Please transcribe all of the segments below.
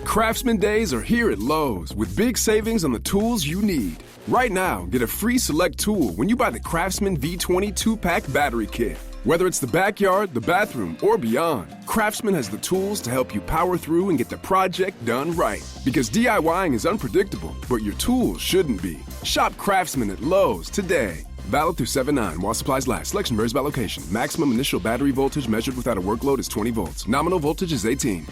Craftsman Days are here at Lowe's with big savings on the tools you need. Right now, get a free select tool when you buy the Craftsman V20 2-pack battery kit. Whether it's the backyard, the bathroom, or beyond, Craftsman has the tools to help you power through and get the project done right. Because DIYing is unpredictable, but your tools shouldn't be. Shop Craftsman at Lowe's today. Valid through 7/9 while supplies last. Selection varies by location. Maximum initial battery voltage measured without a workload is 20 volts. Nominal voltage is 18.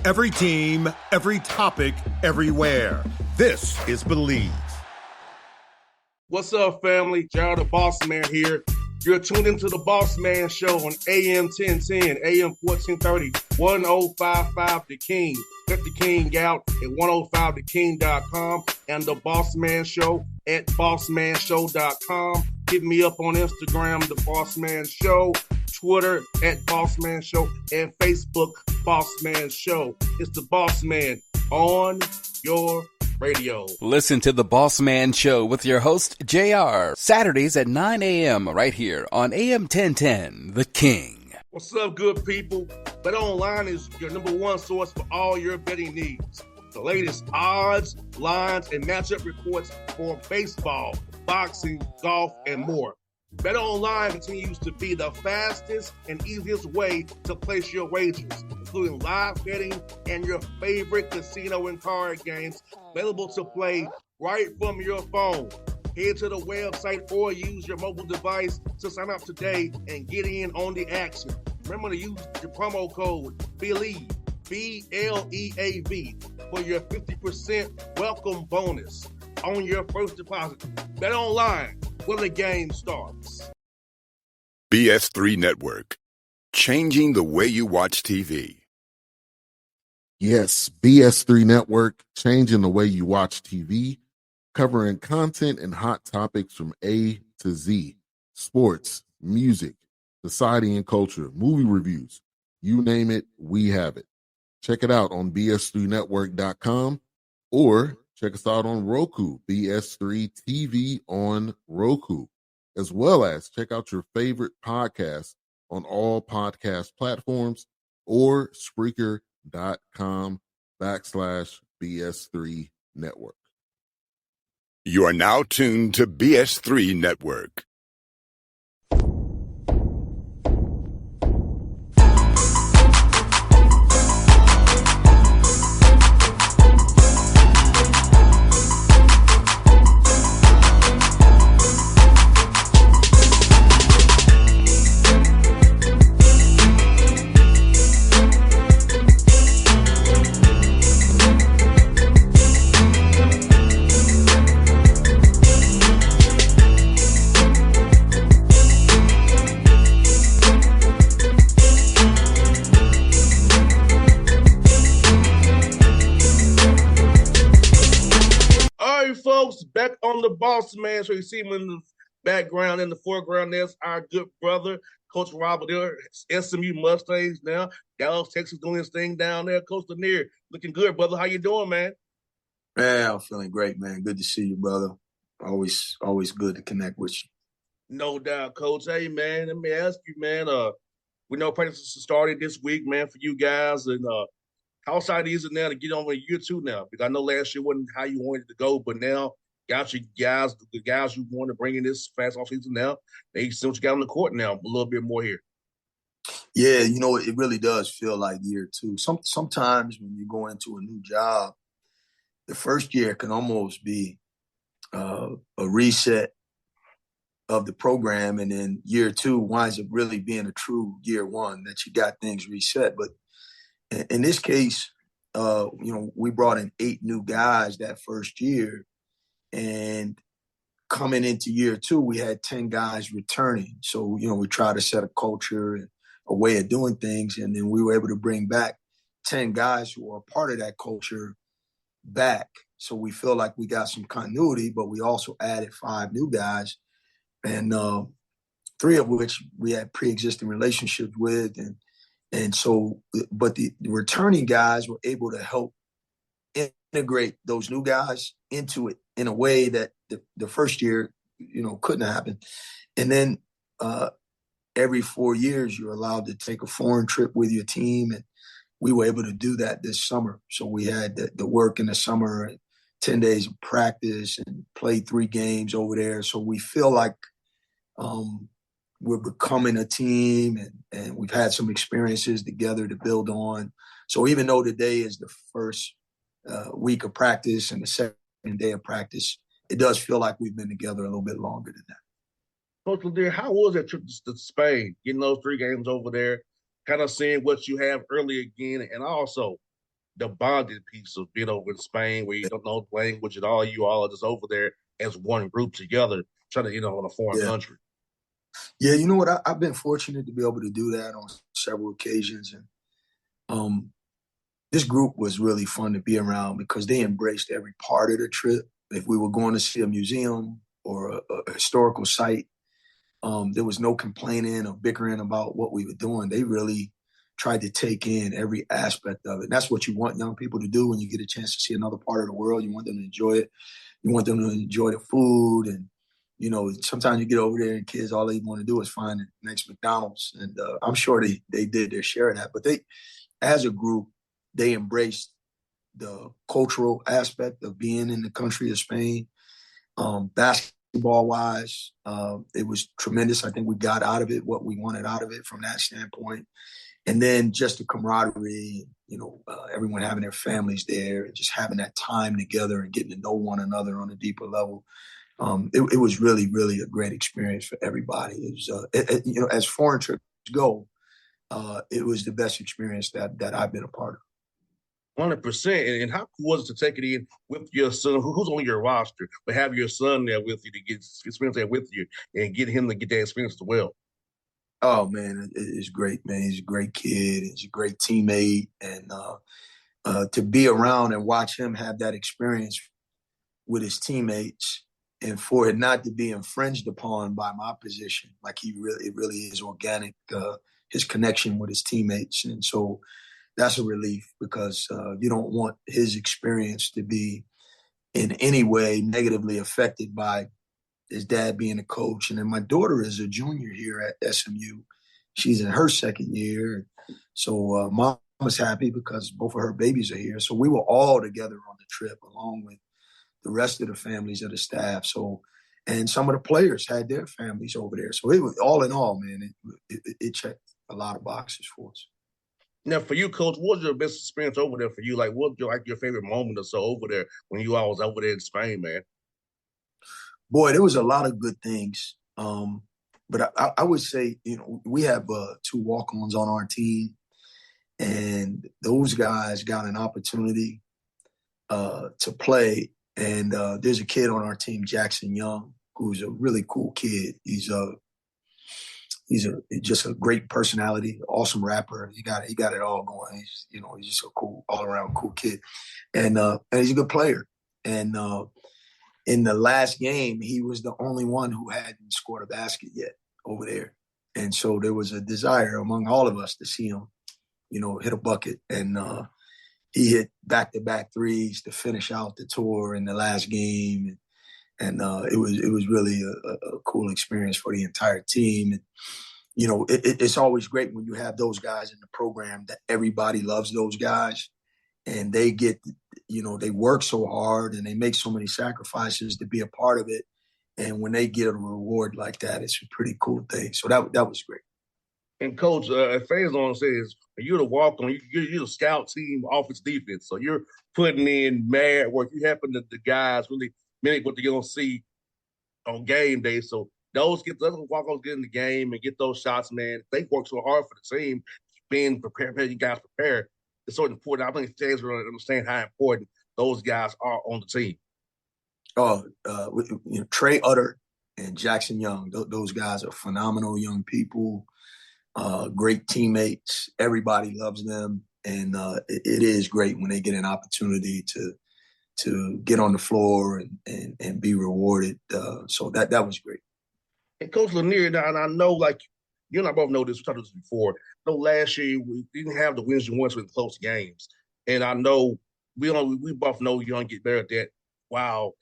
Every team, every topic, everywhere. This is Believe. What's up, family? Jared the Bossman here. You're tuned into the Bossman Show on AM 1010, AM 1430, 1055 The King. Check The King out at 105theking.com and the Bossman Show at bossmanshow.com. Hit me up on Instagram, The Bossman Show, Twitter at Bossman Show, and Facebook, Bossman Show. It's the Bossman on your radio. Listen to the Bossman Show with your host, JR, Saturdays at 9 a.m. right here on AM 1010, The King. What's up, good people? BetOnline is your number one source for all your betting needs. The latest odds, lines, and matchup reports for baseball, boxing, golf, and more. BetOnline continues to be the fastest and easiest way to place your wagers, including live betting and your favorite casino and card games available to play right from your phone. Head to the website or use your mobile device to sign up today and get in on the action. Remember to use your promo code BELIEVE, BLEAV, for your 50% welcome bonus on your first deposit. BetOnline, where the game starts. BS3 Network, changing the way you watch TV. Yes, BS3 Network, changing the way you watch TV, covering content and hot topics from A to Z, sports, music, society and culture, movie reviews, you name it, we have it. Check it out on bs3network.com or check us out on Roku, BS3 TV on Roku, as well as check out your favorite podcast on all podcast platforms or Spreaker.com/BS3 Network. You are now tuned to BS3 Network. Folks, back on the Bossman Show. You see him in the background, in the foreground. There's our good brother, Coach Robert. There, SMU Mustangs now. Dallas, Texas, doing his thing down there. Coach Lanier, looking good, brother. How you doing, man? Man, I'm feeling great, man. Good to see you, brother. Always good to connect with you. No doubt, Coach. Hey, man, let me ask you, man. We know practice started this week, man, for you guys, and how excited is it now to get on with year two now? Because I know last year wasn't how you wanted to go, but now got you guys, the guys you want to bring in this fast off season now, they see what you got on the court now a little bit more here. Yeah, you know, it really does feel like year two. Sometimes when you go into a new job, the first year can almost be a reset of the program, and then year two winds up really being a true year one that you got things reset. But in this case, we brought in 8 new guys that first year, and coming into year two, we had 10 guys returning. So, we try to set a culture and a way of doing things, and then we were able to bring back 10 guys who are part of that culture back. So we feel like we got some continuity, but we also added 5 new guys, and 3 of which we had pre-existing relationships with, and so, but the returning guys were able to help integrate those new guys into it in a way that the first year, couldn't happen. And then every 4 years, you're allowed to take a foreign trip with your team and we were able to do that this summer. So we had the work in the summer, and 10 days of practice, and played 3 games over there. So we feel like we're becoming a team, and we've had some experiences together to build on. So even though today is the first week of practice and the second day of practice, it does feel like we've been together a little bit longer than that. Coach Lanier, how was that trip to Spain, getting those 3 games over there, kind of seeing what you have early again, and also the bonding piece of being over in Spain where you don't know the language and all, you all are just over there as one group together, trying to, in a foreign country. Yeah, you know what? I've been fortunate to be able to do that on several occasions. And this group was really fun to be around because they embraced every part of the trip. If we were going to see a museum or a historical site, there was no complaining or bickering about what we were doing. They really tried to take in every aspect of it. And that's what you want young people to do when you get a chance to see another part of the world. You want them to enjoy it. You want them to enjoy the food. And, sometimes you get over there and kids, all they want to do is find the next McDonald's. And I'm sure they did their share of that. But they, as a group, they embraced the cultural aspect of being in the country of Spain. Basketball-wise, it was tremendous. I think we got out of it what we wanted out of it from that standpoint. And then just the camaraderie, everyone having their families there, and just having that time together and getting to know one another on a deeper level. It was really, really a great experience for everybody. It was, as foreign trips go, it was the best experience that I've been a part of. 100%. And how cool was it to take it in with your son, who's on your roster, but have your son there with you to get experience there with you and get him to get that experience as well? Oh, man, it's great, man. He's a great kid. He's a great teammate. And to be around and watch him have that experience with his teammates, and for it not to be infringed upon by my position, like it really is organic, his connection with his teammates. And so that's a relief because you don't want his experience to be in any way negatively affected by his dad being a coach. And then my daughter is a junior here at SMU. She's in her second year. So mom was happy because both of her babies are here. So we were all together on the trip along with the rest of the families of the staff. So, and some of the players had their families over there. So it was, all in all, man, it checked a lot of boxes for us. Now, for you, Coach, what was your best experience over there for you? Like, what was your favorite moment or so over there when you all was over there in Spain, man? Boy, there was a lot of good things. But I would say, we have 2 walk-ons on our team, and those guys got an opportunity to play. And there's a kid on our team, Jackson Young, who's a really cool kid. He's just a great personality, awesome rapper. He got it all going. He's just a cool, all-around cool kid, and he's a good player. And in the last game, he was the only one who hadn't scored a basket yet over there. And so there was a desire among all of us to see him, hit a bucket. And he hit back-to-back threes to finish out the tour in the last game. And it was really a cool experience for the entire team. And, it's always great when you have those guys in the program that everybody loves those guys. And they get, they work so hard and they make so many sacrifices to be a part of it. And when they get a reward like that, it's a pretty cool thing. So that was great. And Coach, Faison says, you're the walk-on, you're the scout team, offense, defense. So you're putting in mad work. You happen to the guys really mimic what they're going to see on game day. So those walk-ons get in the game and get those shots, man. They work so hard for the team, being prepared, you guys prepared. It's so important. I think fans really understand how important those guys are on the team. Trey Utter and Jackson Young, those guys are phenomenal young people, great teammates. Everybody loves them, and it is great when they get an opportunity to get on the floor and be rewarded. So that was great. And Coach Lanier, and I know, like, you and I both know this, we talked about this before. I know last year we didn't have the wins and wins with close games. And I know we both know you're going to get better at that while,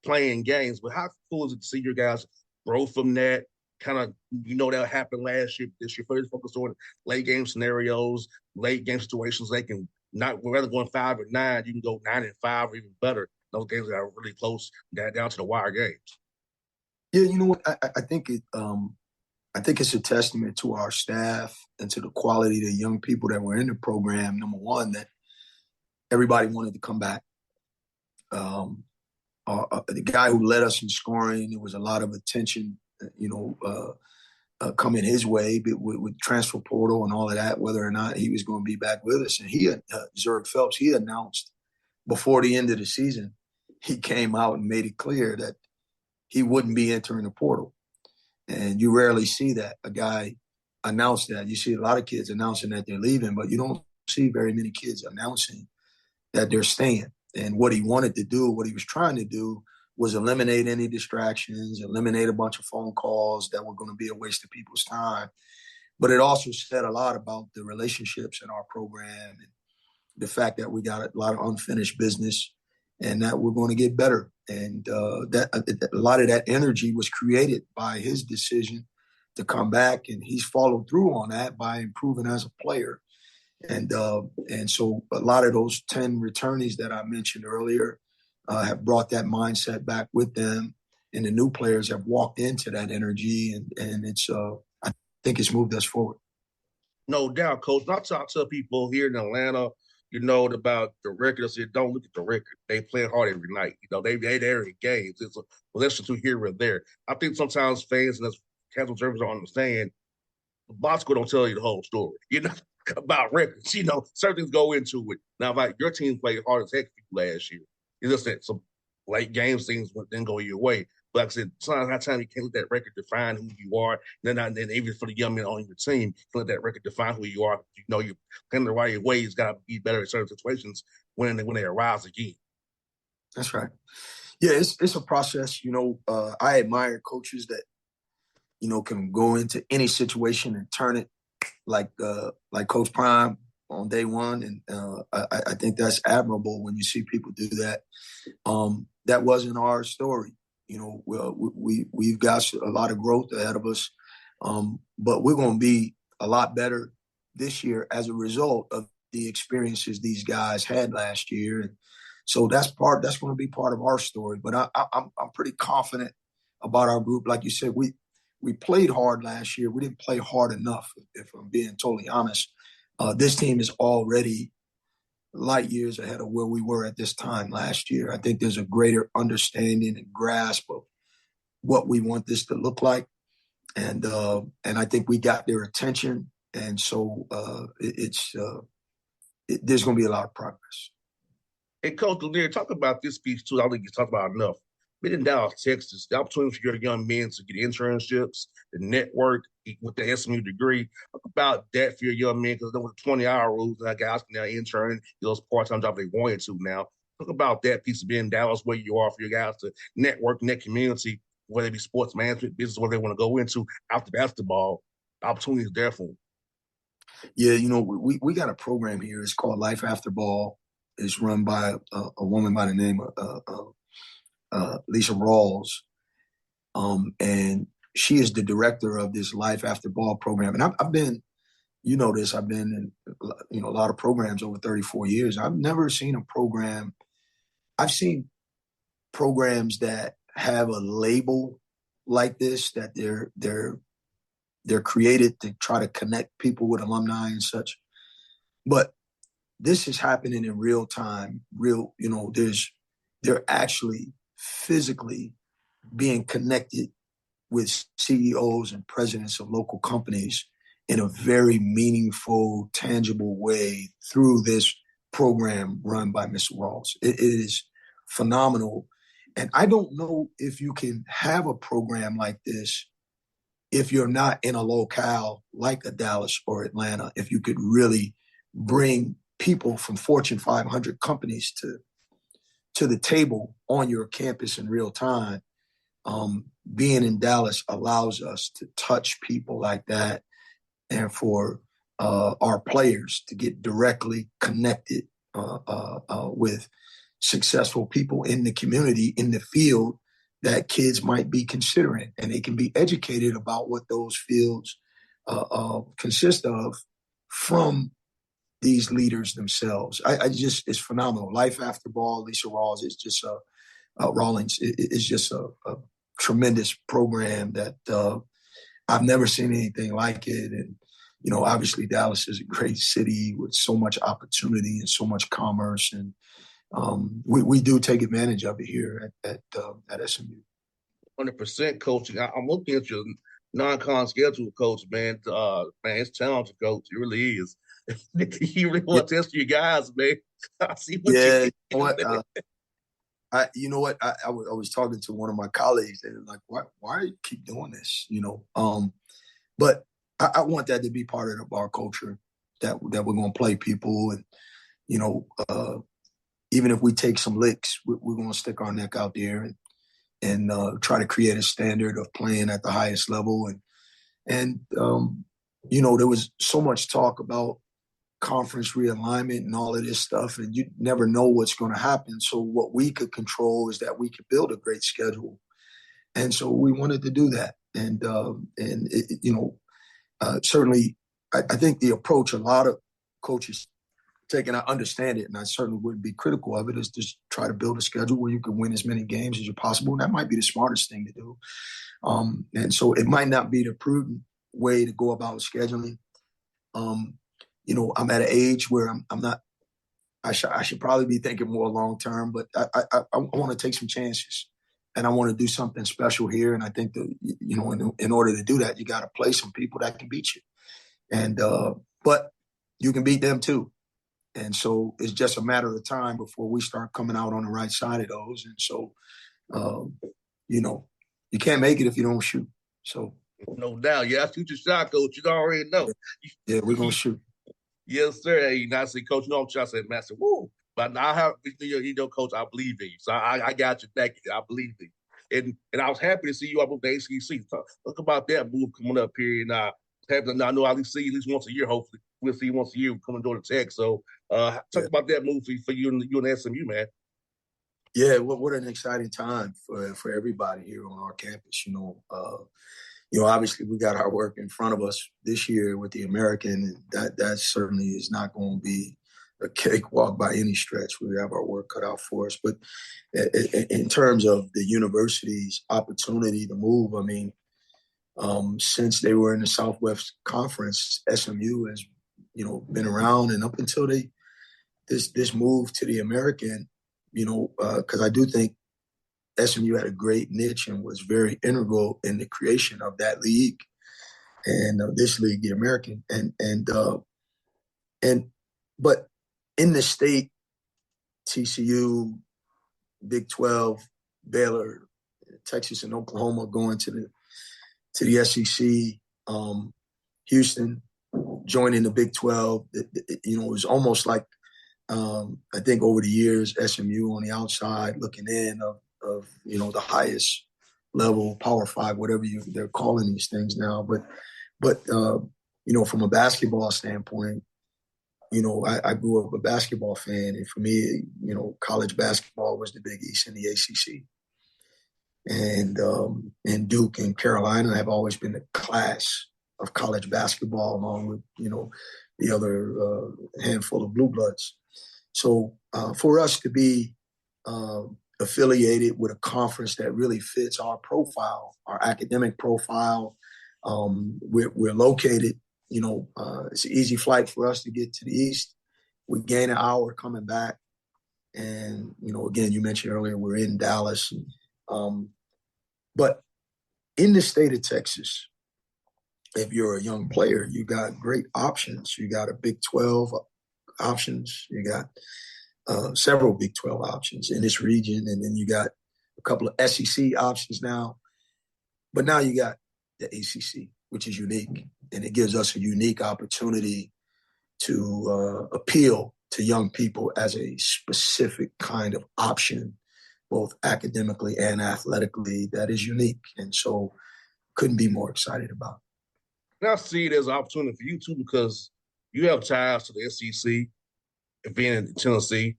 playing games. But how cool is it to see your guys grow from that, kind of, that happened last year. This year, first focus on late game scenarios, late game situations. They can not, rather going 5-9, you can go 9-5 or even better. Those games that are really close, down to the wire games. Yeah, you know what? I think I think it's a testament to our staff and to the quality of the young people that were in the program. Number one, that everybody wanted to come back. The guy who led us in scoring, there was a lot of attention, coming his way with transfer portal and all of that, whether or not he was going to be back with us. And Zurich Phelps, he announced before the end of the season, he came out and made it clear that he wouldn't be entering the portal. And you rarely see that, a guy announce that. You see a lot of kids announcing that they're leaving, but you don't see very many kids announcing that they're staying. And what he wanted to do, what he was trying to do, was eliminate any distractions, eliminate a bunch of phone calls that were going to be a waste of people's time. But it also said a lot about the relationships in our program and the fact that we got a lot of unfinished business and that we're going to get better. And that a lot of that energy was created by his decision to come back, and he's followed through on that by improving as a player. And so a lot of those 10 returnees that I mentioned earlier have brought that mindset back with them, and the new players have walked into that energy, and it's I think it's moved us forward. No doubt, Coach. And I tell people here in Atlanta, about the record. I said, don't look at the record. They play hard every night. They there in games. It's a possession to here and there. I think sometimes fans and as casual observers don't understand, the box score don't tell you the whole story. About records. Certain things go into it. Now, like your team played hard as heck last year. It's just that some late games things didn't go your way. But like I said, sometimes you can't let that record define who you are. And then even for the young men on your team, you can let that record define who you are. You're playing the right way. It's got to be better in certain situations when they arise again. That's right. Yeah, it's a process. I admire coaches that, can go into any situation and turn it like Coach Prime on day one. And I think that's admirable when you see people do that. That wasn't our story. We've got a lot of growth ahead of us, but we're going to be a lot better this year as a result of the experiences these guys had last year. And so that's going to be part of our story. But I'm pretty confident about our group. Like you said, we played hard last year. We didn't play hard enough, if I'm being totally honest. This team is already light years ahead of where we were at this time last year. I think there's a greater understanding and grasp of what we want this to look like. And I think we got their attention. And so there's going to be a lot of progress. Hey, Coach Lanier, talk about this piece too. I don't think you talked about enough. Been in Dallas, Texas, the opportunity for your young men to get internships, the network with the SMU degree. Talk about that for your young men, because there was 20-hour rules and guys can now intern those part-time jobs they wanted to now. Talk about that piece of being in Dallas, where you are for your guys to network in that community, whether it be sports management, business, whatever they want to go into after basketball. Opportunities there for them. Yeah, we got a program here. It's called Life After Ball. It's run by a woman by the name of Lisa Rawls. And she is the director of this Life After Ball program. And I've been, I've been in, a lot of programs over 34 years. I've never seen a program. I've seen programs that have a label like this, that they're created to try to connect people with alumni and such. But this is happening in real time. They're actually physically being connected with CEOs and presidents of local companies in a very meaningful, tangible way through this program run by Ms. Rawls. It is phenomenal. And I don't know if you can have a program like this if you're not in a locale like a Dallas or Atlanta, if you could really bring people from Fortune 500 companies to the table on your campus in real time. Being in Dallas allows us to touch people like that, and for our players to get directly connected with successful people in the community, in the field, kids might be considering, and they can be educated about what those fields consist of from these leaders themselves. I just, it's phenomenal. Life After Ball, Lisa Rawls is just Rawlings is just a tremendous program that I've never seen anything like it. And, obviously Dallas is a great city with so much opportunity and so much commerce. And we do take advantage of it here at SMU. 100%, coach. I'm looking at your non-con schedule, coach, man. Man, it's talented, coach. It really is. You really want to test your guys, man. I see what you know what? I was talking to one of my colleagues. They were like, why do you keep doing this? But I want that to be part of our culture, that we're going to play people. And, even if we take some licks, we're going to stick our neck out there and try to create a standard of playing at the highest level. And there was so much talk about conference realignment and all of this stuff, and you never know what's going to happen. So what we could control is that we could build a great schedule. And so we wanted to do that. And certainly I think the approach a lot of coaches take, and I understand it, and I certainly wouldn't be critical of it, is just try to build a schedule where you can win as many games as you possible. And that might be the smartest thing to do. And so it might not be the prudent way to go about scheduling. I'm at an age where I'm not, I should probably be thinking more long-term, but I want to take some chances, and I want to do something special here. And I think that, in order to do that, you got to play some people that can beat you. And, but you can beat them too. And so it's just a matter of time before we start coming out on the right side of those. And so, you can't make it if you don't shoot. So. No doubt. Yeah, shoot your shot, coach. You already know. Yeah, we're going to shoot. Yes, sir. Hey, I say, coach, I'm trying to say, master, woo. But now I have, coach, I believe in you. So I got you. Thank you. I believe in you. And I was happy to see you up with the ACC. Talk about that move coming up here. And happy to, I know I'll see you at least once a year, hopefully. We'll see you once a year coming to the Tech. So talk about that move for you and SMU, man. Yeah, what an exciting time for everybody here on our campus. Obviously we got our work in front of us this year with the American, and that certainly is not going to be a cakewalk by any stretch. We have our work cut out for us. But in terms of the university's opportunity to move, I mean, since they were in the Southwest Conference, SMU has, been around, and up until this move to the American, because I do think SMU had a great niche and was very integral in the creation of that league and this league, the American. But in the state, TCU, Big 12, Baylor, Texas, and Oklahoma going to the SEC, Houston joining the Big 12. It was almost like, I think over the years, SMU on the outside looking in of the highest level, Power 5, whatever they're calling these things now. But from a basketball standpoint, I grew up a basketball fan. And for me, college basketball was the Big East and the ACC. And Duke and Carolina have always been the class of college basketball, along with, the other handful of blue bloods. So for us to be affiliated with a conference that really fits our profile, our academic profile, we're located, it's an easy flight for us to get to the East. We gain an hour coming back. And, again, you mentioned earlier, we're in Dallas. But in the state of Texas, if you're a young player, you got great options. You got a Big 12 options. You got several Big 12 options in this region. And then you got a couple of SEC options now. But now you got the ACC, which is unique. And it gives us a unique opportunity to appeal to young people as a specific kind of option, both academically and athletically, that is unique. And so couldn't be more excited about it. And I see it as an opportunity for you too, because you have ties to the SEC and being in Tennessee.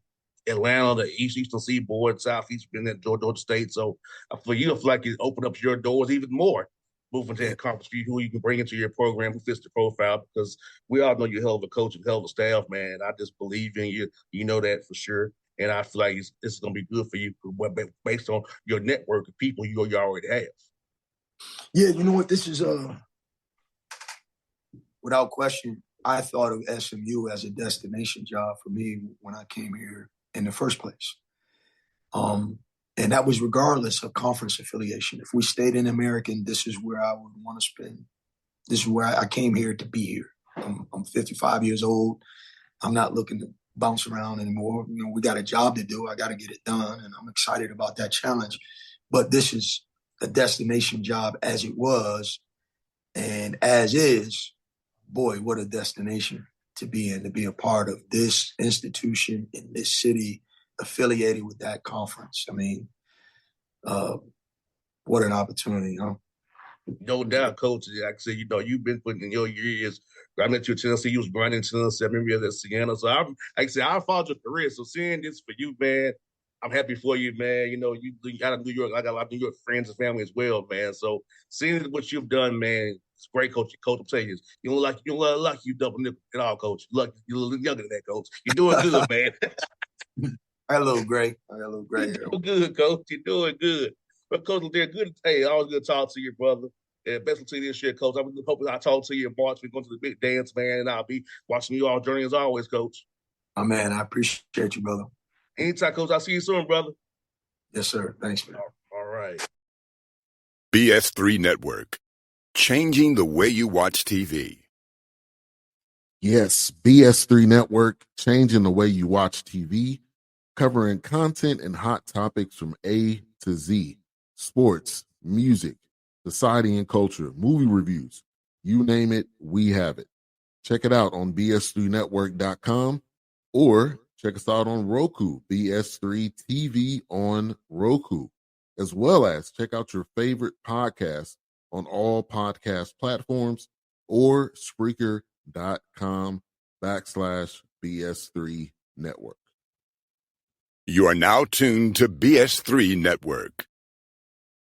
Atlanta, the Eastern Seaboard, Southeast, been at Georgia State. So for you, I feel like it opened up your doors even more moving to that conference for you, who you can bring into your program, who fits the profile, because we all know you're a hell of a coach and hell of a staff, man. I just believe in you. You know that for sure. And I feel like this is going to be good for you based on your network of people you already have. Yeah, you know what? This is, without question, I thought of SMU as a destination job for me when I came here in the first place. And that was regardless of conference affiliation. If we stayed in American, this is where I would want to spend. This is where I came here to be here. I'm 55 years old. I'm not looking to bounce around anymore. You know, we got a job to do. I got to get it done, and I'm excited about that challenge. But this is a destination job as it was, and as is. Boy, what a destination to be in, to be a part of this institution in this city affiliated with that conference. I mean, what an opportunity, huh? No doubt, Coach. Like I said, you know, you've been putting in your years. I met you in Tennessee. You was grinding in Tennessee. I remember you at Siena. So, like I said, I followed your career. So, seeing this for you, man, I'm happy for you, man. You know, you got a New York. I got a lot of New York friends and family as well, man. So, seeing what you've done, man, it's great, Coach. Coach, I'm telling you, you don't look like you double nickel at all, Coach. You're a little younger than that, Coach. You're doing good, man. I got a little gray. You're doing good, Coach. You're doing good. But Coach, they're good. Hey, always good to talk to you, brother. And best of luck to you this year, Coach. I'm hoping I talk to you in March. We're going to the big dance, man, and I'll be watching you all journey as always, Coach. My man, I appreciate you, brother. Anytime, Coach. I'll see you soon, brother. Yes, sir. Thanks, man. All right. BS3 Network. Changing the way you watch TV. Yes, BS3 Network, changing the way you watch TV, covering content and hot topics from A to Z, sports, music, society and culture, movie reviews, you name it, we have it. Check it out on bs3network.com or check us out on Roku, BS3 TV on Roku, as well as check out your favorite podcast on all podcast platforms or Spreaker.com/BS3 Network. You are now tuned to BS3 Network.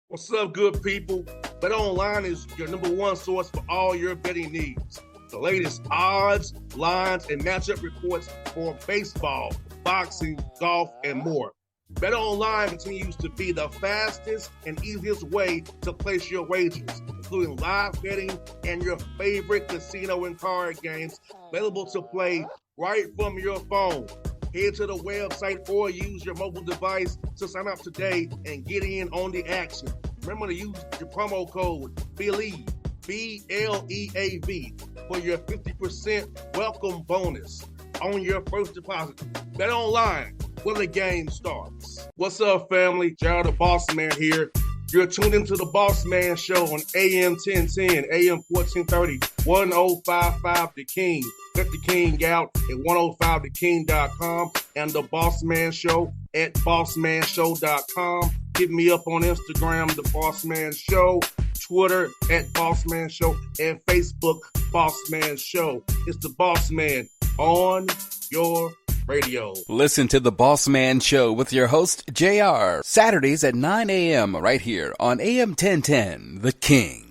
What's up, good people? Bet Online is your number one source for all your betting needs. The latest odds, lines, and matchup reports for baseball, boxing, golf, and more. Bet Online continues to be the fastest and easiest way to place your wagers, including live betting and your favorite casino and card games available to play right from your phone. Head to the website or use your mobile device to sign up today and get in on the action. Remember to use your promo code BELIEVE, BLEAV, for your 50% welcome bonus on your first deposit. Bet Online, where the game starts. What's up, family? Jared the Bossman here. You're tuned into the Bossman Show on AM 1010, AM 1430, 1055 The King. Let the King out at 105theking.com and the Bossman Show at bossmanshow.com. Hit me up on Instagram, The Bossman Show, Twitter at Bossman Show, and Facebook, Bossman Show. It's the Bossman on your radio. Listen to the Bossman Show with your host, JR, Saturdays at 9 a.m. right here on AM 1010, The King.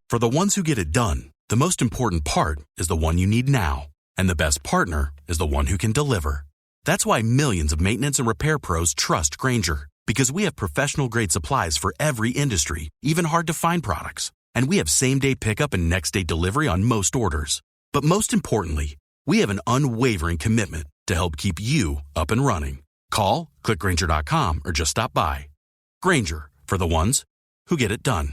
For the ones who get it done, the most important part is the one you need now. And the best partner is the one who can deliver. That's why millions of maintenance and repair pros trust Grainger, because we have professional-grade supplies for every industry, even hard-to-find products. And we have same-day pickup and next-day delivery on most orders. But most importantly, we have an unwavering commitment to help keep you up and running. Call, click Grainger.com, or just stop by. Grainger, for the ones who get it done.